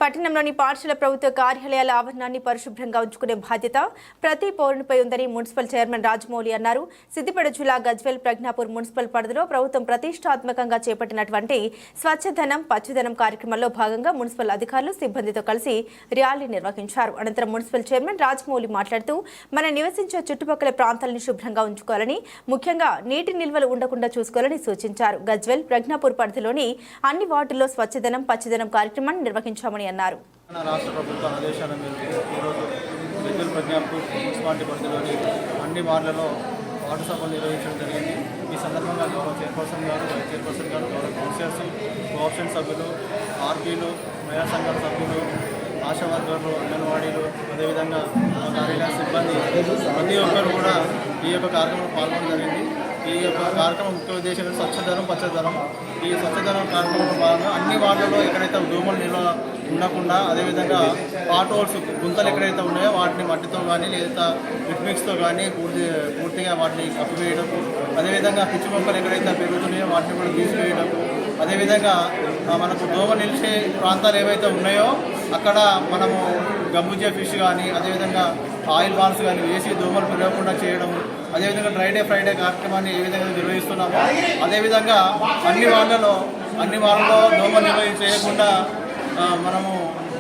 పట్టణంలోని పాఠశాల ప్రభుత్వ కార్యాలయాల ఆవరణాన్ని పరిశుభ్రంగా ఉంచుకునే బాధ్యత ప్రతి పౌరునిపై ఉందని మున్సిపల్ చైర్మన్ రాజమౌళి అన్నారు. సిద్దిపేట జిల్లా గజ్వేల్ ప్రజ్ఞాపూర్ మున్సిపల్ పరిధిలో ప్రభుత్వం ప్రతిష్టాత్మకంగా చేపట్టినటువంటి స్వచ్ఛధనం పచ్చదనం కార్యక్రమంలో భాగంగా మున్సిపల్ అధికారులు సిబ్బందితో కలిసి ర్యాలీ నిర్వహించారు. అనంతరం మున్సిపల్ చైర్మన్ రాజమౌళి మాట్లాడుతూ మనం నివసించే చుట్టుపక్కల ప్రాంతాలను శుభ్రంగా ఉంచుకోవాలని, ముఖ్యంగా నీటి నిల్వలు ఉండకుండా చూసుకోవాలని సూచించారు. గజ్వేల్ ప్రజ్ఞాపూర్ పరిధిలోని అన్ని వార్డుల్లో స్వచ్ఛధనం పచ్చదనం కార్యక్రమాన్ని నిర్వహించామని అన్నారు. రాష్ట్ర ప్రభుత్వ ఆదేశాల మేరకు ఈరోజు గజ్వేల్ ప్రజ్ఞాపూర్ మున్సిపాలిటీ పరిధిలోని అన్ని వార్డులలో వార్డు సభలు నిర్వహించడం జరిగింది. ఈ సందర్భంగా గౌరవ చైర్పర్సన్ గారు, వైస్ చైర్పర్సన్ గారు, గౌరవ కౌన్సిలర్స్, కోఆప్షన్ సభ్యులు, ఆర్పీలు, మహిళా సంఘాల సభ్యులు, ఆశా వర్కర్లు, అంగన్వాడీలు, అదేవిధంగా కార్యాలయ సిబ్బంది ప్రతి ఒక్కరు కూడా ఈ యొక్క కార్యక్రమంలో పాల్గొనడం జరిగింది. ఈ యొక్క కార్యక్రమం ముఖ్య ఉద్దేశం స్వచ్ఛధనం పచ్చదనం. ఈ స్వచ్ఛధనం కార్యక్రమంలో భాగంగా అన్ని వార్డులలో ఎక్కడైతే దోమలు నిల్వ ఉండకుండా, అదేవిధంగా పాట్ హోల్స్ గుంతలు ఎక్కడైతే ఉన్నాయో వాటిని మట్టితో కానీ లేదా మిక్స్తో కానీ పూర్తిగా వాటిని కప్పివేయడం, అదేవిధంగా పిచ్చి మొక్కలు ఎక్కడైతే పెరుగుతున్నాయో వాటిని కూడా తీసివేయడం, అదేవిధంగా మనకు దోమ నిలిచే ప్రాంతాలు ఏవైతే ఉన్నాయో అక్కడ మనము గంబూజా ఫిష్ కానీ, అదేవిధంగా ఆయిల్ బాల్స్ కానీ వేసి దోమలు పెరగకుండా చేయడం, అదేవిధంగా డ్రైడే ఫ్రైడే కార్యక్రమాన్ని ఏ విధంగా నిర్వహిస్తున్నామో అదేవిధంగా అన్ని వార్డులలో దోమ నిర్వహణ చేయకుండా మనము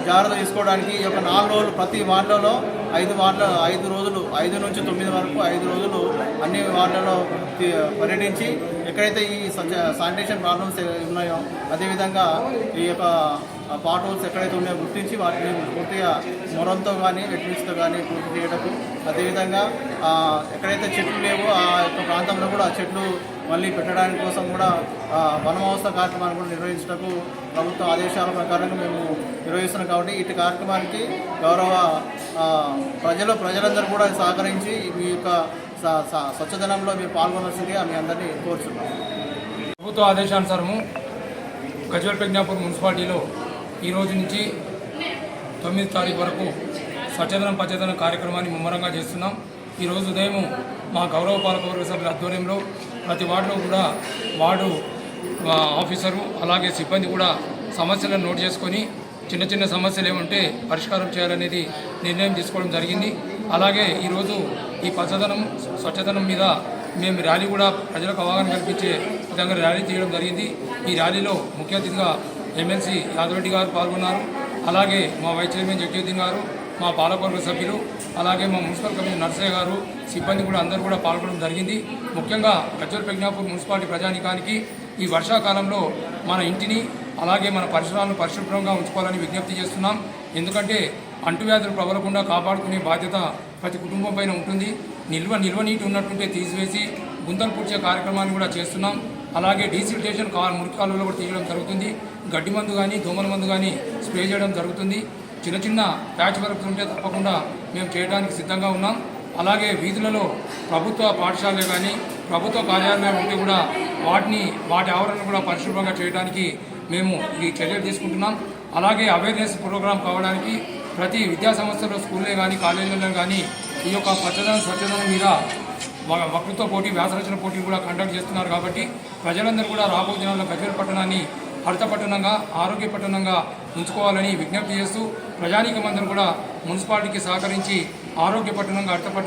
జాగ్రత్త తీసుకోవడానికి ఈ యొక్క 4 రోజులు ప్రతి వార్డులలో 5 రోజులు 5 నుంచి 9 వరకు 5 రోజులు అన్ని వార్డులలో పర్యటించి ఎక్కడైతే ఈ శానిటేషన్ ప్రాబ్లమ్స్ ఉన్నాయో, అదేవిధంగా ఈ యొక్క పాట్ హోల్స్ ఎక్కడైతే ఉన్నాయో గుర్తించి వాటిని పూర్తిగా మొరంతో కానీ వెట్మిక్స్తో కానీ పూర్తి చేయడం, అదేవిధంగా ఎక్కడైతే చెట్లు లేవో ఆ యొక్క ప్రాంతంలో కూడా ఆ చెట్లు మళ్ళీ పెట్టడానికి కోసం కూడా వనమహోత్సవ కార్యక్రమాన్ని కూడా నిర్వహించడానికి ప్రభుత్వ ఆదేశాల ప్రకారంగా మేము నిర్వహిస్తున్నాం. కాబట్టి ఇటు కార్యక్రమానికి గౌరవ ప్రజలందరూ కూడా సహకరించి మీ యొక్క స్వచ్ఛధనంలో మీరు పాల్గొనాల్సిందిగా మీ అందరినీ కోరుచున్నాం. ప్రభుత్వ ఆదేశానుసారము గజ్వేల్ ప్రజ్ఞాపూర్ మున్సిపాలిటీలో ఈ రోజు నుంచి 9 తారీఖు వరకు స్వచ్ఛధనం పచ్చదనం కార్యక్రమాన్ని ముమ్మరంగా చేస్తున్నాం. ఈరోజు ఉదయం మా గౌరవ పాలకవర్గ సభ్యుల ఆధ్వర్యంలో ప్రతి వార్డులో కూడా వార్డు ఆఫీసరు అలాగే సిబ్బంది కూడా సమస్యలను నోట్ చేసుకొని చిన్న సమస్యలు ఏమంటే పరిష్కారం చేయాలనేది నిర్ణయం తీసుకోవడం జరిగింది. అలాగే ఈరోజు ఈ పచ్చదనం స్వచ్ఛదనం మీద మేము ర్యాలీ కూడా ప్రజలకు అవగాహన కల్పించే విధంగా ర్యాలీ తీయడం జరిగింది. ఈ ర్యాలీలో ముఖ్య అతిథిగా ఎమ్మెల్సీ యాదవరెడ్డి గారు పాల్గొన్నారు. అలాగే మా వైస్ చైర్మన్ జగ్యుద్దీన్ గారు, మా పాలకవర్గ సభ్యులు, అలాగే మా మున్సిపల్ కమిషనర్ నర్సయ్య గారు, సిబ్బంది కూడా అందరూ కూడా పాల్గొనడం జరిగింది. ముఖ్యంగా గజ్వేల్ ప్రజ్ఞాపూర్ మున్సిపాలిటీ ప్రజానికానికి ఈ వర్షాకాలంలో మన ఇంటిని అలాగే మన పరిసరాలను పరిశుభ్రంగా ఉంచుకోవాలని విజ్ఞప్తి చేస్తున్నాం. ఎందుకంటే అంటువ్యాధులు ప్రబలకుండా కాపాడుకునే బాధ్యత ప్రతి కుటుంబం పైన ఉంటుంది. నిల్వ నీటి ఉన్నట్టుంటే తీసివేసి గుంతలు పూడ్చే కార్యక్రమాన్ని కూడా చేస్తున్నాం. అలాగే డీసిల్టేషన్ మురికి కాలువలో కూడా తీయడం జరుగుతుంది. గడ్డి మందు కానీ దోమల మందు కానీ స్ప్రే చేయడం జరుగుతుంది. చిన్న ప్యాచ్ వర్క్ ఉంటే తప్పకుండా మేము చేయడానికి సిద్ధంగా ఉన్నాం. అలాగే వీధులలో ప్రభుత్వ పాఠశాలలు కానీ ప్రభుత్వ కార్యాలయాలు ఉంటే కూడా వాటి ఆవరణను కూడా పరిశుభ్రంగా చేయడానికి మేము ఈ చర్యలు తీసుకుంటున్నాం. అలాగే అవేర్నెస్ ప్రోగ్రాం కావడానికి ప్రతి విద్యా సంస్థలో స్కూళ్ళే కానీ కాలేజీలలో కానీ ఈ యొక్క పచ్చదనం స్వచ్ఛదనం మీద వక్తృత్వ పోటీ వ్యాసరచన పోటీలు కూడా కండక్ట్ చేస్తున్నారు. కాబట్టి ప్రజలందరూ కూడా రాబోయే దినాల్లో గజ్వేల్ పట్టణాన్ని హరిత పట్టణంగా ఆరోగ్య పట్టణంగా ఉంచుకోవాలని విజ్ఞప్తి చేస్తూ ప్రజానీకమందరూ కూడా మున్సిపాలిటీకి సహకరించి ఆరోగ్య పట్టణంగా హరిత పట్టణం